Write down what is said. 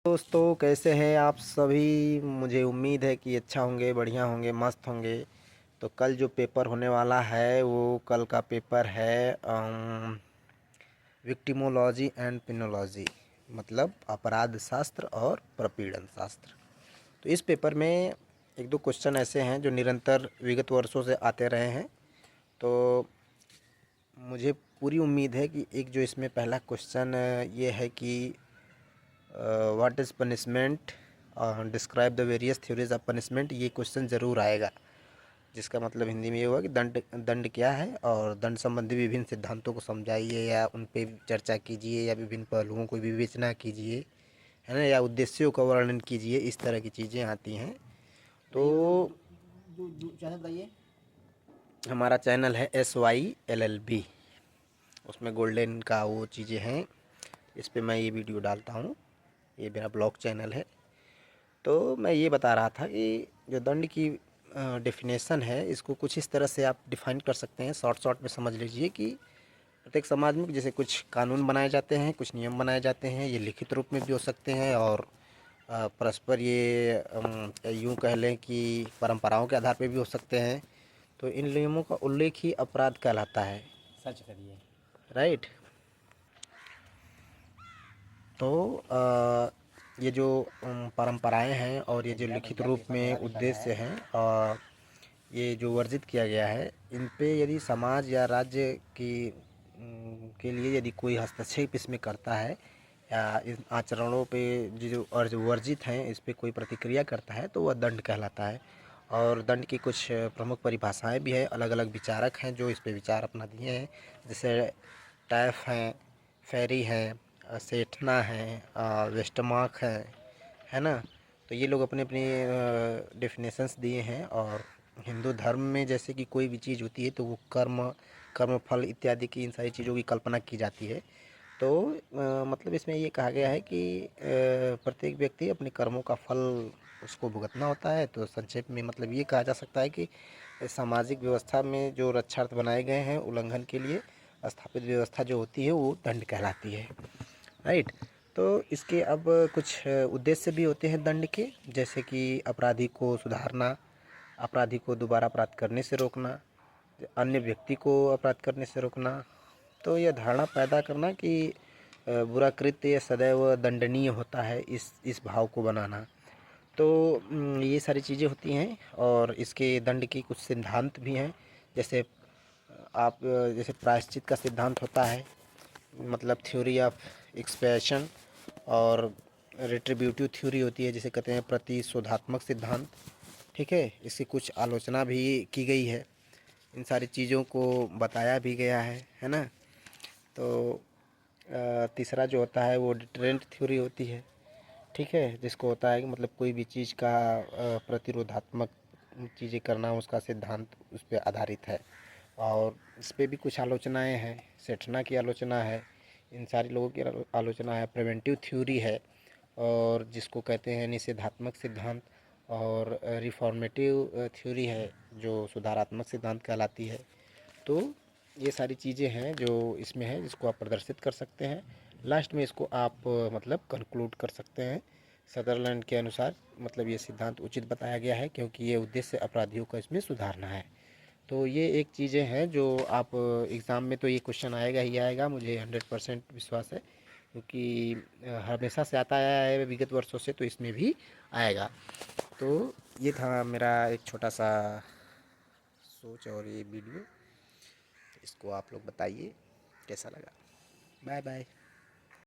दोस्तों, कैसे हैं आप सभी। मुझे उम्मीद है कि अच्छा होंगे, बढ़िया होंगे, मस्त होंगे। तो कल जो पेपर होने वाला है वो कल का पेपर है विक्टिमोलॉजी एंड पिनोलॉजी, मतलब अपराध शास्त्र और प्रपीड़न शास्त्र। तो इस पेपर में एक दो क्वेश्चन ऐसे हैं जो निरंतर विगत वर्षों से आते रहे हैं। तो मुझे पूरी उम्मीद है कि एक जो इसमें पहला क्वेश्चन ये है कि what is punishment, describe the various theories of punishment, ये क्वेश्चन ज़रूर आएगा। जिसका मतलब हिंदी में ये होगा कि दंड दंड क्या है और दंड संबंधी विभिन्न सिद्धांतों को समझाइए या उन पे चर्चा कीजिए या विभिन्न पहलुओं को विवेचना कीजिए, है ना, या उद्देश्यों का वर्णन कीजिए। इस तरह की चीज़ें आती हैं। तो चैनल बताइए। हमारा चैनल है SYLLB, उसमें गोल्डन का वो चीज़ें हैं। इस पे मैं ये वीडियो डालता हूँ। ये मेरा ब्लॉग चैनल है। तो मैं ये बता रहा था कि जो दंड की डेफिनेशन है, इसको कुछ इस तरह से आप डिफ़ाइन कर सकते हैं। शॉर्ट में समझ लीजिए कि प्रत्येक समाज में जैसे कुछ कानून बनाए जाते हैं, कुछ नियम बनाए जाते हैं। ये लिखित रूप में भी हो सकते हैं और परस्पर ये यूँ कह लें कि परंपराओं के आधार पे भी हो सकते हैं। तो इन नियमों का उल्लेख ही अपराध कहलाता है। सर्च करिए। राइट। तो ये जो परंपराएं हैं और ये जो लिखित रूप में उद्देश्य हैं, ये जो वर्जित किया गया है, इन पे यदि समाज या राज्य के लिए यदि कोई हस्तक्षेप इसमें करता है या इन आचरणों पे जो वर्जित हैं इस पे कोई प्रतिक्रिया करता है तो वह दंड कहलाता है। और दंड की कुछ प्रमुख परिभाषाएं भी हैं। अलग अलग विचारक हैं जो इस पे विचार अपना दिए हैं। जैसे टैफ हैं, फेरी हैं, सेठना है, वेस्टमार्क है ना। तो ये लोग अपने अपने डेफिनेशंस दिए हैं। और हिंदू धर्म में जैसे कि कोई भी चीज़ होती है तो वो कर्म फल इत्यादि की इन सारी चीज़ों की कल्पना की जाती है। तो मतलब इसमें ये कहा गया है कि प्रत्येक व्यक्ति अपने कर्मों का फल उसको भुगतना होता है। तो संक्षेप में मतलब ये कहा जा सकता है कि सामाजिक व्यवस्था में जो रक्षार्थ बनाए गए हैं उल्लंघन के लिए स्थापित व्यवस्था जो होती है वो दंड कहलाती है। राइट। तो इसके अब कुछ उद्देश्य भी होते हैं दंड के, जैसे कि अपराधी को सुधारना, अपराधी को दोबारा अपराध करने से रोकना, अन्य व्यक्ति को अपराध करने से रोकना। तो यह धारणा पैदा करना कि बुरा कृत्य सदैव दंडनीय होता है, इस भाव को बनाना। तो ये सारी चीज़ें होती हैं। और इसके दंड की कुछ सिद्धांत भी हैं। जैसे जैसे प्रायश्चित का सिद्धांत होता है, मतलब थ्योरी ऑफ एक्सप्रेशन। और रिट्रीब्यूटिव थ्योरी होती है जिसे कहते हैं प्रतिशोधात्मक सिद्धांत। ठीक है, इसकी कुछ आलोचना भी की गई है। इन सारी चीज़ों को बताया भी गया है ना। तो तीसरा जो होता है वो डिटरेंट थ्योरी होती है। ठीक है, जिसको होता है कि मतलब कोई भी चीज़ का प्रतिरोधात्मक चीज़ें करना, उसका सिद्धांत उस पर आधारित है। और इस पे भी कुछ आलोचनाएं हैं। सेठना की आलोचना है, इन सारे लोगों की आलोचना है। प्रिवेंटिव थ्योरी है और जिसको कहते हैं निषेधात्मक सिद्धांत। और रिफॉर्मेटिव थ्योरी है जो सुधारात्मक सिद्धांत कहलाती है। तो ये सारी चीज़ें हैं जो इसमें है, जिसको आप प्रदर्शित कर सकते हैं। लास्ट में इसको आप मतलब कंक्लूड कर सकते हैं। सदरलैंड के अनुसार मतलब ये सिद्धांत उचित बताया गया है क्योंकि ये उद्देश्य अपराधियों का इसमें सुधारना है। तो ये एक चीज़ें हैं जो आप एग्ज़ाम में तो ये क्वेश्चन आएगा ही आएगा, मुझे 100% विश्वास है। क्योंकि हमेशा से आता आया है विगत वर्षों से, तो इसमें भी आएगा। तो ये था मेरा एक छोटा सा सोच और ये वीडियो। इसको आप लोग बताइए कैसा लगा। Bye bye.